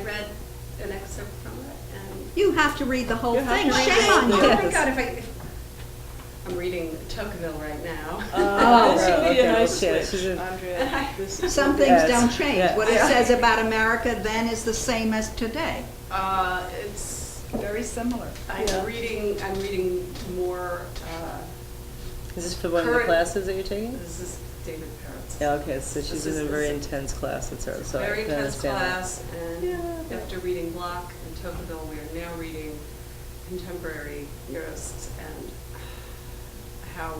read an excerpt from it, and You have to read the whole You have thing. to read Shame the on whole you. thing. oh my God, I'm reading Tocqueville right now. Oh, this would be a okay. nice Yeah, switch, she's a- Andrea. This is- Some things Yes. don't change. Yeah. What it Yeah. says about America then is the same as today. It's, Very similar. Yeah. I'm reading more, Is this for one of the Current- classes that you're taking? this is David Parrott's. Yeah, okay, so she's This in a is- very this is- intense class, it's her, so I Very can intense understand that. class, and Yeah. after reading Locke and Tocqueville, we are now reading contemporary theorists and how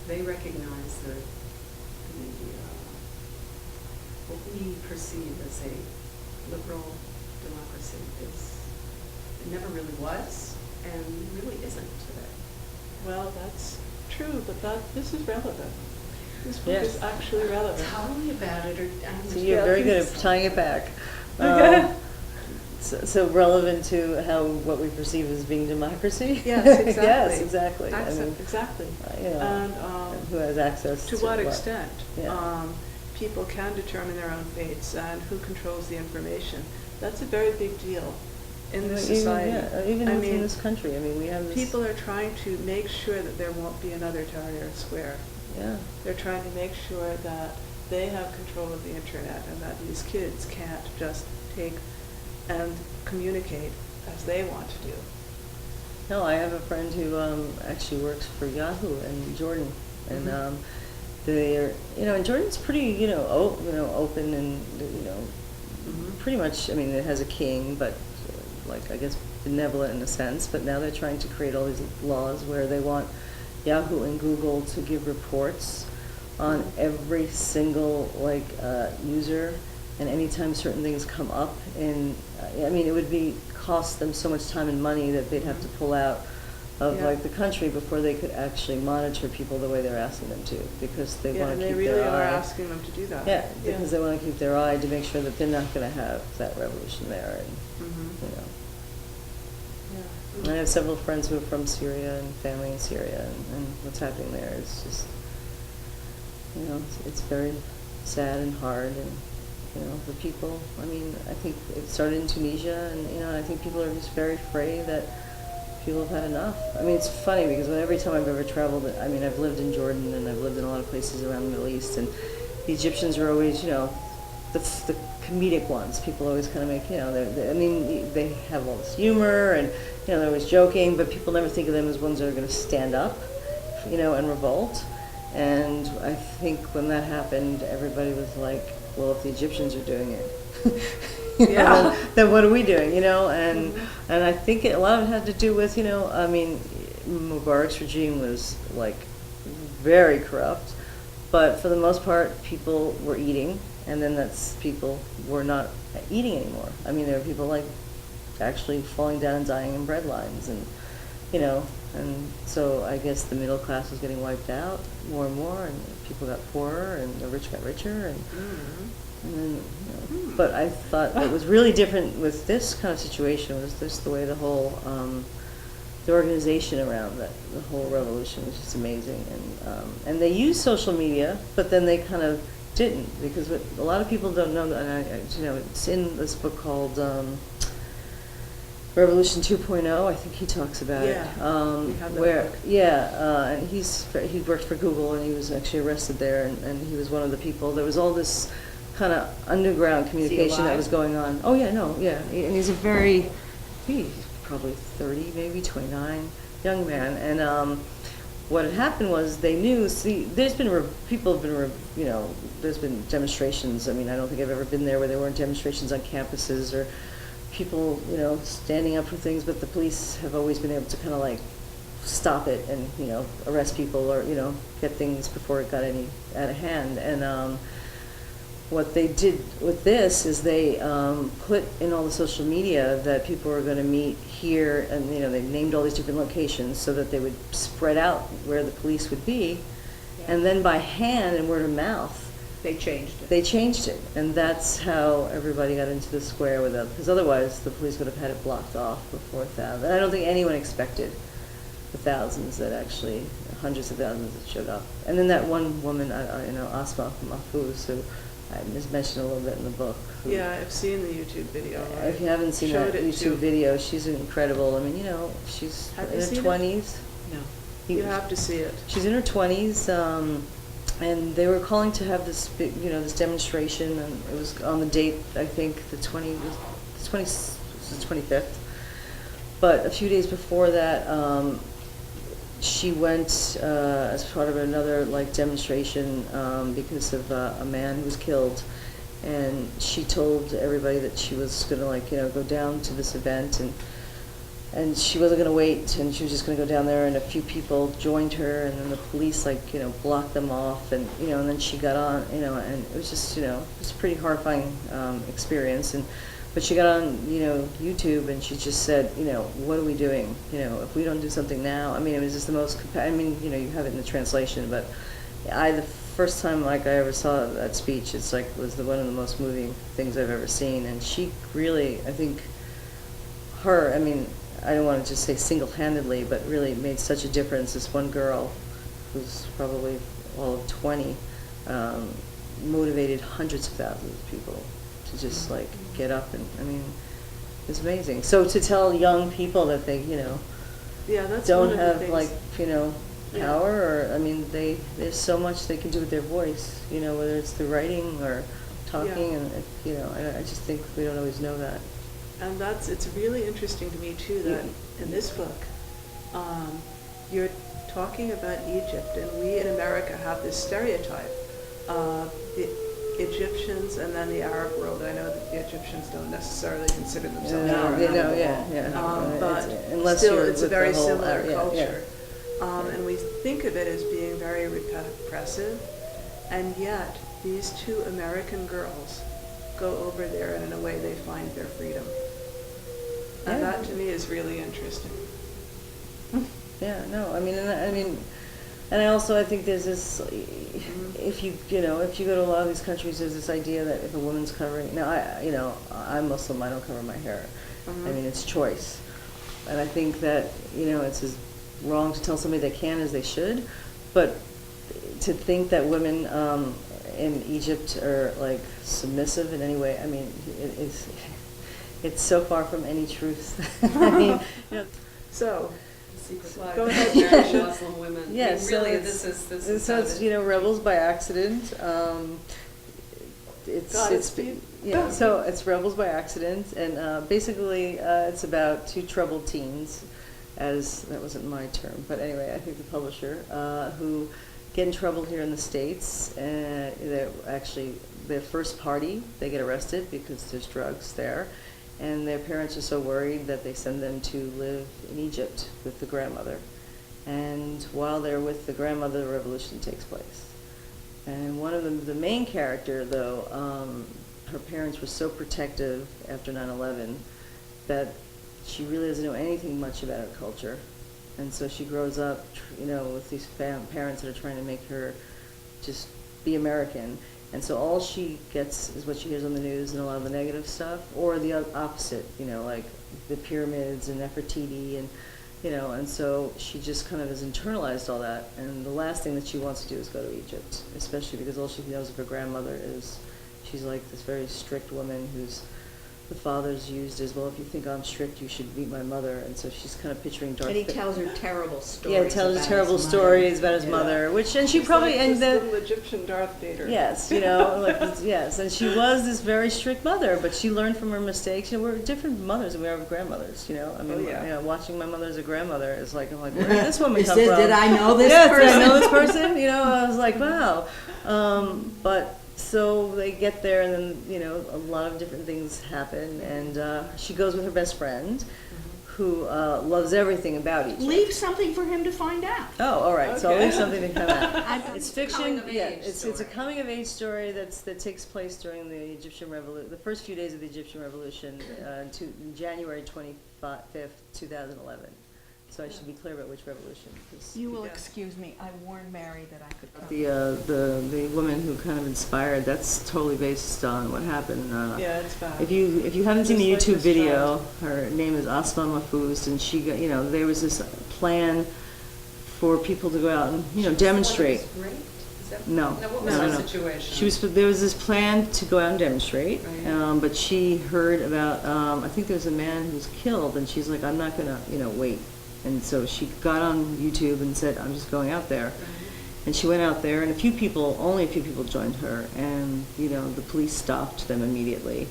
they recognize that what we perceive as a liberal democracy it never really was, and really isn't today. Well, that's true, but this is relevant. This book Yes. is actually relevant. Tell me about it, or So you're Yeah, very good please. at tying it back. Okay. So relevant to how, what we perceive as being democracy? Yes, exactly. Yes, exactly. I mean, Exactly. you know, And who has access to what extent Yeah. people can determine their own fates and who controls the information. That's a very big deal in this Even- society. yeah, even I within mean, this country, I mean, we have this. people are trying to make sure that there won't be another Tahrir Square. Yeah. They're trying to make sure that they have control of the internet and that these kids can't just take and communicate as they want to do. No, I have a friend who actually works for Yahoo in Jordan, and Mhm. they're, and Jordan's pretty, open and, pretty much. I mean, it has a king, but like I guess benevolent in a sense. But now they're trying to create all these laws where they want Yahoo and Google to give reports on every single user, and anytime certain things come up, and I mean, it would cost them so much time and money that they'd have to pull out of Yeah. the country before they could actually monitor people the way they're asking them to, because they Yeah, want and to they keep really their are eye. asking them to do that. Yeah, because they want to keep their eye to make sure that they're not going to have that revolution there, and Mhm. And I have several friends who are from Syria and family in Syria, and what's happening there is just, it's very sad and hard, and, the people, I mean, I think it started in Tunisia, and, I think people are just very afraid that people have had enough. I mean, it's funny because every time I've ever traveled, I mean, I've lived in Jordan and I've lived in a lot of places around the Middle East, and the Egyptians are always, the comedic ones. People always kind of make, they have all this humor, and, they're always joking, but people never think of them as ones that are going to stand up, and revolt. And I think when that happened, everybody was like, well, if the Egyptians are doing it, then what are we doing, And and I think a lot of it had to do with, I mean, Mubarak's regime was very corrupt, but for the most part, people were eating, and then people were not eating anymore. I mean, there were people actually falling down and dying in bread lines, and and so I guess the middle class was getting wiped out more and more, and people got poorer, and the rich got richer, and then, but I thought what was really different with this kind of situation was just the way the whole the organization around the whole revolution was just amazing, and they used social media, but then they kind of didn't, because what a lot of people don't know, and it's in this book called Revolution 2.0. I think he talks about We it. have that Where, book. and he worked for Google, and he was actually arrested there, and he was one of the people. There was all this kind of underground communication that was going on. Oh yeah, no, yeah, and he's he's probably 30, maybe 29, young man, and what had happened was they knew. See, there's been people have been, there's been demonstrations. I mean, I don't think I've ever been there where there weren't demonstrations on campuses or people, standing up for things, but the police have always been able to kind of stop it and, arrest people or, get things before it got any out of hand. And what they did with this is they put in all the social media that people were going to meet here, and, they named all these different locations so that they would spread out where the police would be. Yeah. And then by hand and word of mouth, They changed it. they changed it, and that's how everybody got into the square without, because otherwise the police would have had it blocked off before 1,000. And I don't think anyone expected the thousands that actually, hundreds of thousands that showed up. And then that one woman, Asma Mahfouz, who I just mentioned a little bit in the book. Yeah, I've seen the YouTube video. Right? If you haven't seen Showed that it YouTube too. video, she's incredible. I mean, she's Have in you her seen it? 20s. No. You have to see it. She's in her 20s, and they were calling to have this big, this demonstration, and it was on the date, I think, the 25th. But a few days before that, she went as part of another demonstration because of a man who was killed, and she told everybody that she was gonna go down to this event, and she wasn't gonna wait, and she was just gonna go down there, and a few people joined her, and then the police blocked them off, and and then she got on, and it was just it was a pretty horrifying experience, but she got on, YouTube, and she just said, what are we doing? If we don't do something now, I mean, it was just the most, you have it in the translation, but the first time, I ever saw that speech, it's was one of the most moving things I've ever seen, and she really, I think, I don't want to just say single-handedly, but really made such a difference. This one girl, who's probably all of 20, motivated hundreds of thousands of people to just get up, and it's amazing. So to tell young people that they Yeah, that's don't one of have the things. Yeah. power, or there's so much they can do with their voice, whether it's through writing or talking, Yeah. and I just think we don't always know that. And it's really interesting to me too that in this book, you're talking about Egypt, and we in America have this stereotype of the Egyptians and then the Arab world. I know that the Egyptians don't necessarily consider themselves Arab, but unless still you're it's a with the very whole similar Arab- yeah, culture. yeah. And we think of it as being very repressive, and yet these two American girls go over there, and in a way they find their freedom. And Yeah. that to me is really interesting. Yeah, no, and I also, I think there's this, if you go to a lot of these countries, there's this idea that if a woman's covering, now I'm Muslim, I don't cover my hair. It's choice. And I think that, it's as wrong to tell somebody they can as they should, but to think that women in Egypt are submissive in any way, it's so far from any truth. So, Secret life Go of ahead, American Patricia. Muslim women. Yeah, so really, it's- this is So it's rebels by accident. Steve. Yeah, so it's rebels by accident, and basically it's about two troubled teens, as that wasn't my term, but anyway, I think the publisher who get in trouble here in the States. They're actually their first party, they get arrested because there's drugs there, and their parents are so worried that they send them to live in Egypt with the grandmother. And while they're with the grandmother, the revolution takes place. And one of them, the main character, though, her parents were so protective after 9/11 that she really doesn't know anything much about her culture. And so she grows up, with these parents that are trying to make her just be American. And so all she gets is what she hears on the news and a lot of the negative stuff, or the opposite, like the pyramids and Nefertiti, and and so she just kind of has internalized all that. And the last thing that she wants to do is go to Egypt, especially because all she knows of her grandmother is she's this very strict woman who's the father's used as, well, if you think I'm strict, you should meet my mother. And so she's kind of picturing Darth And he Vader. tells her terrible stories. Yeah, tells about her terrible his mother. stories about his Yeah. mother, and she She's probably, like and this the, little Egyptian Darth Vader. yes, yes, and she was this very strict mother, but she learned from her mistakes. We're different mothers than we are with grandmothers. Yeah. Watching my mother as a grandmother is I'm like, where did this woman Is come this- from? did I know this yes, person? Did I know this person? I was like, wow. But so they get there, and then a lot of different things happen, and she goes with her best friend, who loves everything about Egypt. Leave something for him to find out. Oh, all right. So I'll Okay. leave something to come out. It's fiction. Coming of Yeah, age it's a story. coming of age story that takes place during the Egyptian Revolution, the first few days of the Egyptian Revolution, January 25th, 2011. So I should be clear about which revolution. 'Cause You will Yeah. excuse me, I warned Mary that I could come. the woman who kind of inspired, that's totally based on what happened. Yeah, it's bad. If you haven't seen the Just like YouTube this video, child. her name is Asma Mahfouz, and she got, there was this plan for people to go out and, demonstrate. Is Is that- No, What was no, her no. situation? There was this plan to go out and demonstrate, Right. but she heard about, I think there was a man who was killed, and she's like, I'm not gonna, wait. And so she got on YouTube and said, I'm just going out there. Right. And she went out there, and only a few people joined her, and, the police stopped them immediately.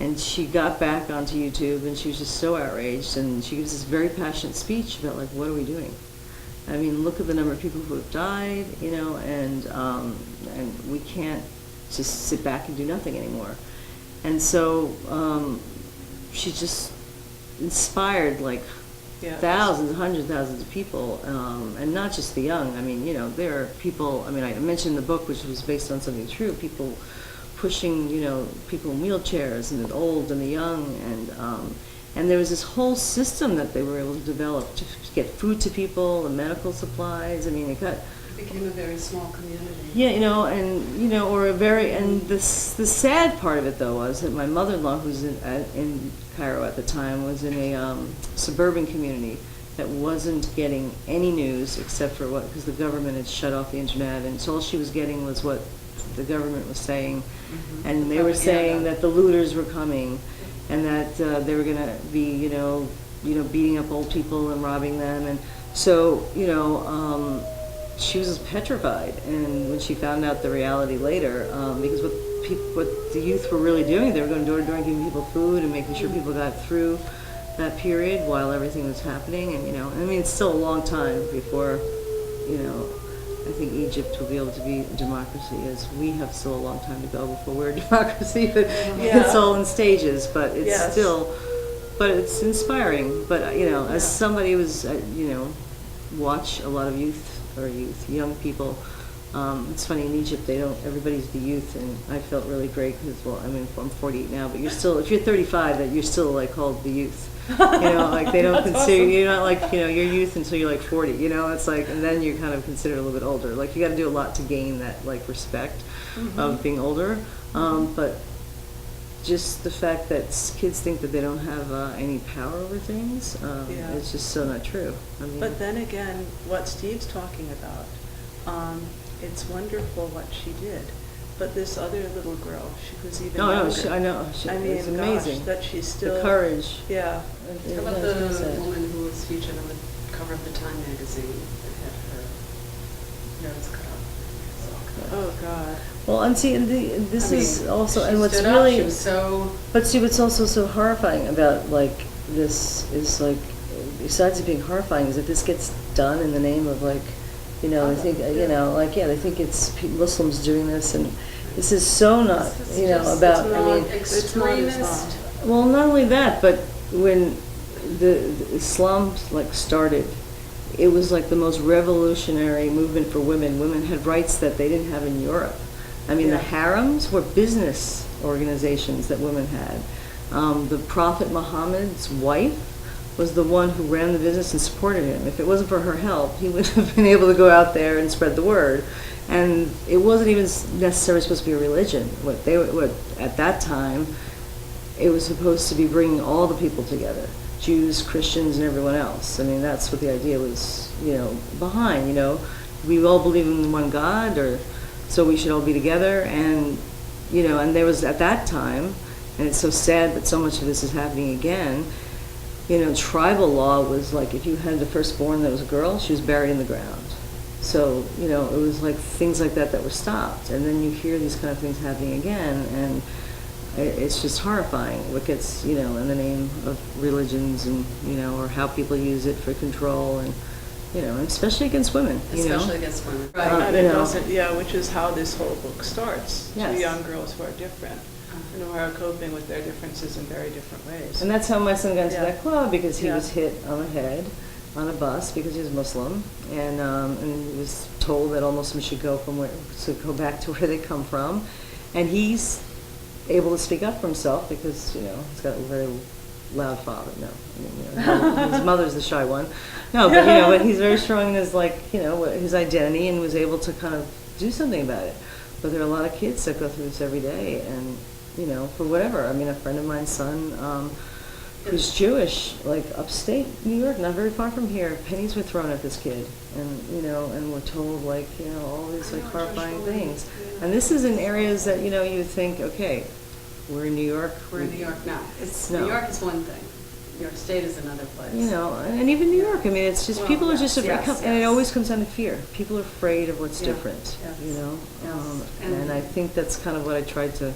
And she got back onto YouTube, and she was just so outraged, and she gives this very passionate speech about, like, what are we doing? I mean, look at the number of people who have died, and we can't just sit back and do nothing anymore. And so she just inspired, like, Yeah. thousands, hundreds of thousands of people, and not just the young. I mean, there are people, I mentioned in the book, which was based on something true, people pushing, people in wheelchairs, and the old and the young, and there was this whole system that they were able to develop to get food to people and medical supplies. I mean, it became a very small community. yeah, and the sad part of it though was that my mother-in-law, who's in Cairo at the time, was in a suburban community that wasn't getting any news except for because the government had shut off the internet, and so all she was getting was what the government was saying, and they were saying that the looters were coming, and that they were going to be, beating up old people and robbing them, and so, she was petrified. And when she found out the reality later, because what the youth were really doing, they were going door to door and giving people food and making sure people got through that period while everything was happening, and it's still a long time before, I think Egypt will be able to be a democracy, as we have still a long time to go before we're a democracy, but it's all in stages, but it's still, but it's inspiring. But, as somebody who's, watch a lot of young people, it's funny, in Egypt, everybody's the youth, and I felt really great because, I'm 48 now, but if you're 35, that you're still, like, called the youth. Like they don't consider, awesome. You're not like, your youth until you're like 40, it's like, and then you're kind of considered a little bit older. Like you got to do a lot to gain that, like, respect of being older. But just the fact that kids think that they don't have any power over things, it's just so not true. But then again, what Steve's talking about, it's wonderful what she did. But this other little girl, she was even younger. I know. It's amazing. Gosh, that she's still... The courage. Yeah. How about the woman who was featured on the cover of the Time magazine that had her nose cut off? Oh, God. Well, and see, this is also, and what's she really... was so... But see, what's also so horrifying about, like, this is, like, besides it being horrifying, is that this gets done in the name of, like, they think, they think it's Muslims doing this, and this is so not, about, extremist. Well, not only that, but when the Islam, like, started, it was like the most revolutionary movement for women. Women had rights that they didn't have in Europe. The harems were business organizations that women had. The Prophet Muhammad's wife was the one who ran the business and supported him. If it wasn't for her help, he would have been able to go out there and spread the word. And it wasn't even necessarily supposed to be a religion. At that time, it was supposed to be bringing all the people together, Jews, Christians, and everyone else. That's what the idea was, behind. We all believe in one God, so we should all be together. And and there was, at that time, and it's so sad that so much of this is happening again. Tribal law was like, if you had the firstborn that was a girl, she was buried in the ground. So, it was like things like that were stopped. And then you hear these kind of things happening again, and it's just horrifying what gets, in the name of religions and, or how people use it for control and, and especially against women, Especially against women. Right. And it doesn't, which is how this whole book starts. Yes. Two young girls who are different. And who are coping with their differences in very different ways. And that's how my son got into Yeah. that club, because he Yeah. was hit on the head on a bus because he was Muslim, and he was told that all Muslims should go back to where they come from, and he's able to speak up for himself because he's got a very loud father. No, his mother's the shy one. No, but he's very strong in his his identity, and was able to kind of do something about it. But there are a lot of kids that go through this every day, and for whatever. A friend of mine's son who's Jewish, like upstate New York, not very far from here. Pennies were thrown at this kid, and and we're told like all these like horrifying things. And this is in areas that you would think, okay, we're in New York. We're in New York now. No. New York is one thing. New York State is another place. And even New York. I mean, it's just Well, people are yes, just afraid, yes, and it yes. always comes down to fear. People are afraid of what's Yeah, different. yes, Yes. And- And I think that's kind of what I tried to.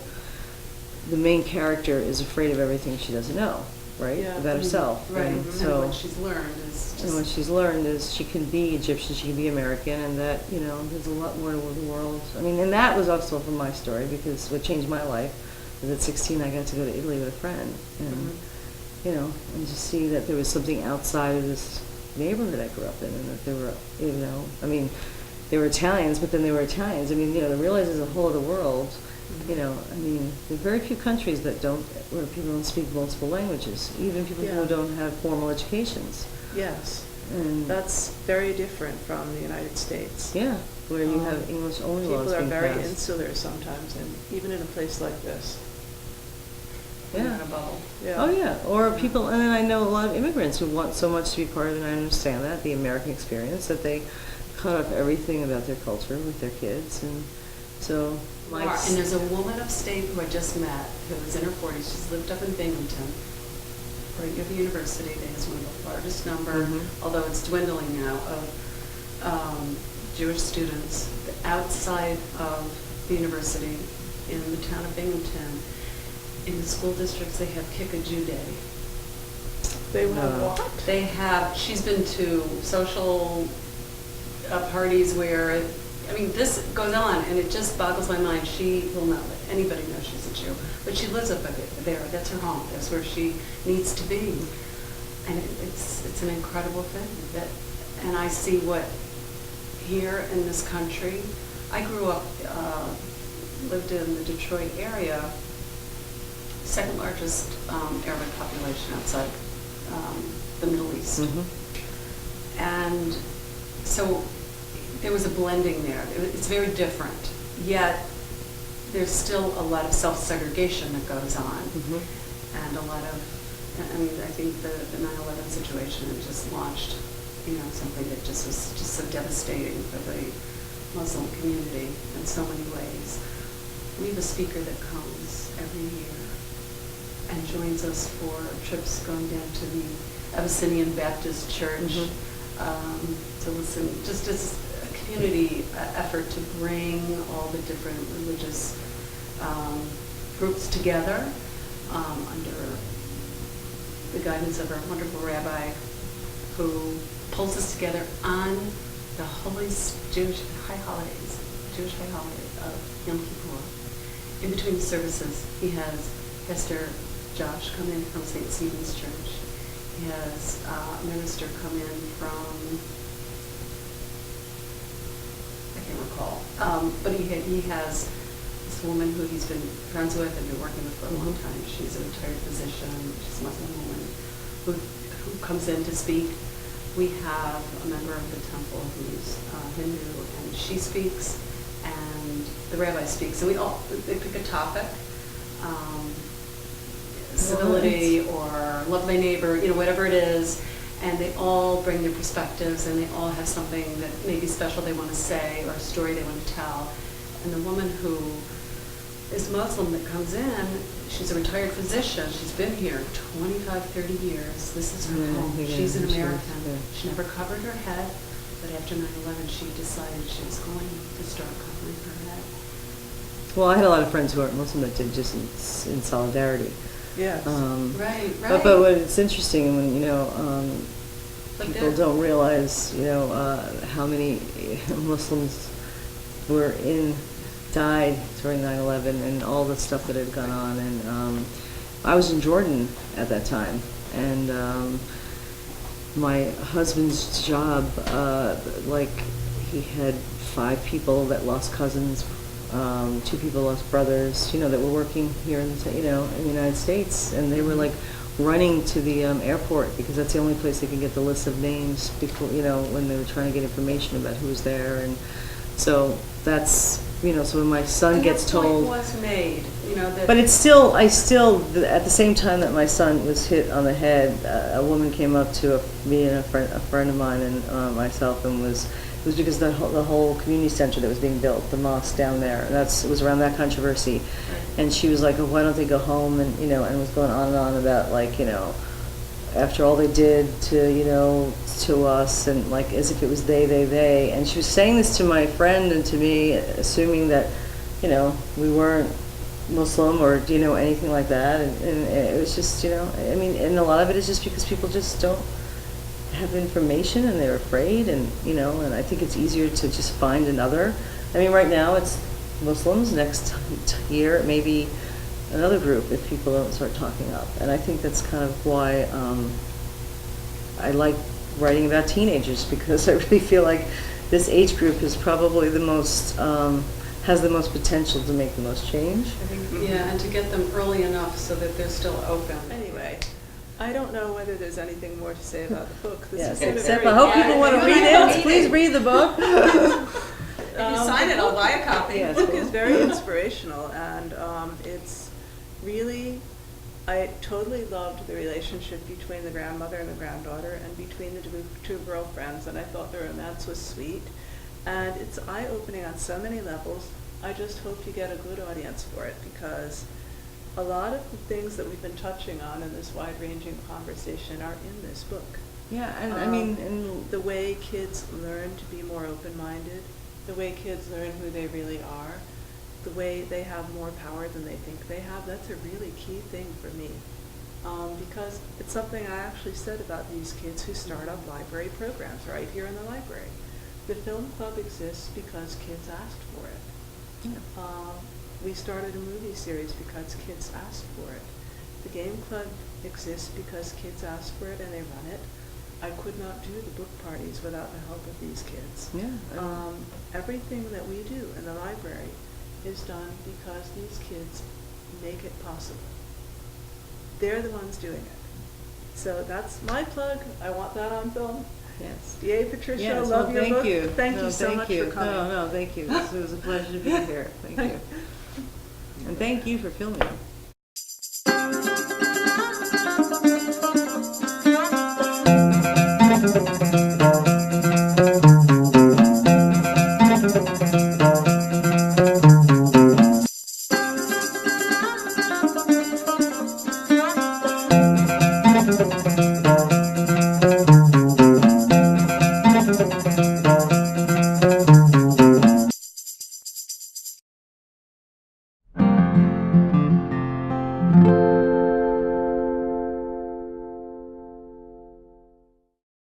The main character is afraid of everything she doesn't know, right? Yeah. About herself. Right, And and so, what she's learned is just. and what she's learned is she can be Egyptian, she can be American, and that there's a lot more to the world. I mean, and that was also from my story because what changed my life was at 16 I got to go to Italy with a friend, and and just see that there was something outside of this neighborhood I grew up in, and that there were, I mean, they were Italians, but then they were Italians. I mean, to realize there's a whole other world. I mean, there are very few countries where people don't speak multiple languages, even people Yeah. who don't have formal educations. Yes, And that's very different from the United States. yeah, where you have English only laws People are being very passed. insular sometimes, and even in a place like this. We're Yeah. in a bubble. Yeah. Oh yeah, or people, and then I know a lot of immigrants who want so much to be part of it, and I understand that, the American experience, that they cut off everything about their culture with their kids, and so And there's a woman upstate who I just met, who is in her 40s, she's lived up in Binghamton, right near the university, that has one of the largest number, Mhm. although it's dwindling now, of Jewish students outside of the university in the town of Binghamton. In the school districts, they have Kick a Jew Day. They will have No. what? They have, she's been to social parties where, I mean, this goes on, and it just boggles my mind. She will not let anybody know she's a Jew, but she lives up there. That's her home. That's where she needs to be. And it's an incredible thing. And I see what here in this country, I grew up, lived in the Detroit area, second largest Arabic population outside the Middle East. Mhm. And so there was a blending there. It's very different, yet there's still a lot of self-segregation that goes on, Mhm. and a lot of, I mean, I think the 9/11 situation had just launched, something that just was just so devastating for the Muslim community in so many ways. We have a speaker that comes every year and joins us for trips going down to the Abyssinian Baptist Church to listen, just as a community effort to bring all the different religious groups together under the guidance of our wonderful rabbi, who pulls us together on the Jewish high holidays of Yom Kippur. In between the services, he has Pastor Josh come in from St. Stephen's Church. He has a minister come in from, I can't recall, but he has this woman who he's been friends with and been working with for a long time. She's a retired physician. She's a Muslim woman who comes in to speak. We have a member of the temple who's Hindu, and she speaks, and the rabbi speaks, and they pick a topic. Civility or love thy neighbor, whatever it is, and they all bring their perspectives, and they all have something that may be special they want to say or a story they want to tell. And the woman who is Muslim that comes in, she's a retired physician. She's been here 25, 30 years. This is her home. She's an American. She never covered her head, but after 9/11, she decided she was going to start covering her head. Well, I had a lot of friends who aren't Muslim that did just in solidarity. Yes. Right. But what it's interesting when But people they're- don't realize how many Muslims died during 9/11 and all the stuff that had gone on. And I was in Jordan at that time, and my husband's job, he had 5 people that lost cousins. 2 people lost brothers, that were working here in the United States, and they were like running to the airport because that's the only place they can get the list of names before, when they were trying to get information about who was there. And so that's you know, so when my son And gets the point told. was made, you know, that. But it's still, at the same time that my son was hit on the head, a woman came up to me and a friend of mine and myself, and it was because the whole community center that was being built, the mosque down there, and it was around that controversy. Right. And she was like, oh, why don't they go home? And, you know, and was going on and on about, like, you know, after all they did to, you know, to us, and like as if it was they. And she was saying this to my friend and to me, assuming that, you know, we weren't Muslim or, you know, anything like that. And it was just, you know, I mean, and a lot of it is just because people just don't have information and they're afraid, and, you know, and I think it's easier to just find another. I mean, right now it's Muslims, next year it may be another group if people don't start talking up. And I think that's kind of why I like writing about teenagers, because I really feel like this age group is probably the most, has the most potential to make the most change. I think, yeah, and to get them early enough so that they're still open. Anyway, I don't know whether there's anything more to say about the book. This Yes, has been a except very I hope people want to read it. Please read the book. If you sign it, I'll buy a copy. Yes. The book is very inspirational, and it's really, I totally loved the relationship between the grandmother and the granddaughter, and between the two girlfriends, and I thought the romance was sweet. And it's eye-opening on so many levels. I just hope you get a good audience for it, because a lot of the things that we've been touching on in this wide-ranging conversation are in this book. Yeah, and I mean, and The way kids learn to be more open-minded, the way kids learn who they really are, the way they have more power than they think they have, that's a really key thing for me. Because it's something I actually said about these kids who start up library programs right here in the library. The film club exists because kids asked for it. yeah. We started a movie series because kids asked for it. The game club exists because kids asked for it and they run it. I could not do the book parties without the help of these kids. Yeah. Everything that we do in the library is done because these kids make it possible. They're the ones doing it. So that's my plug. I want that on film. Yes. Yay, Patricia, Yes, love well, your thank book. you. Thank No, you so thank much you. for coming. No, thank you. It was a pleasure to be here. Thank you. And thank you for filming.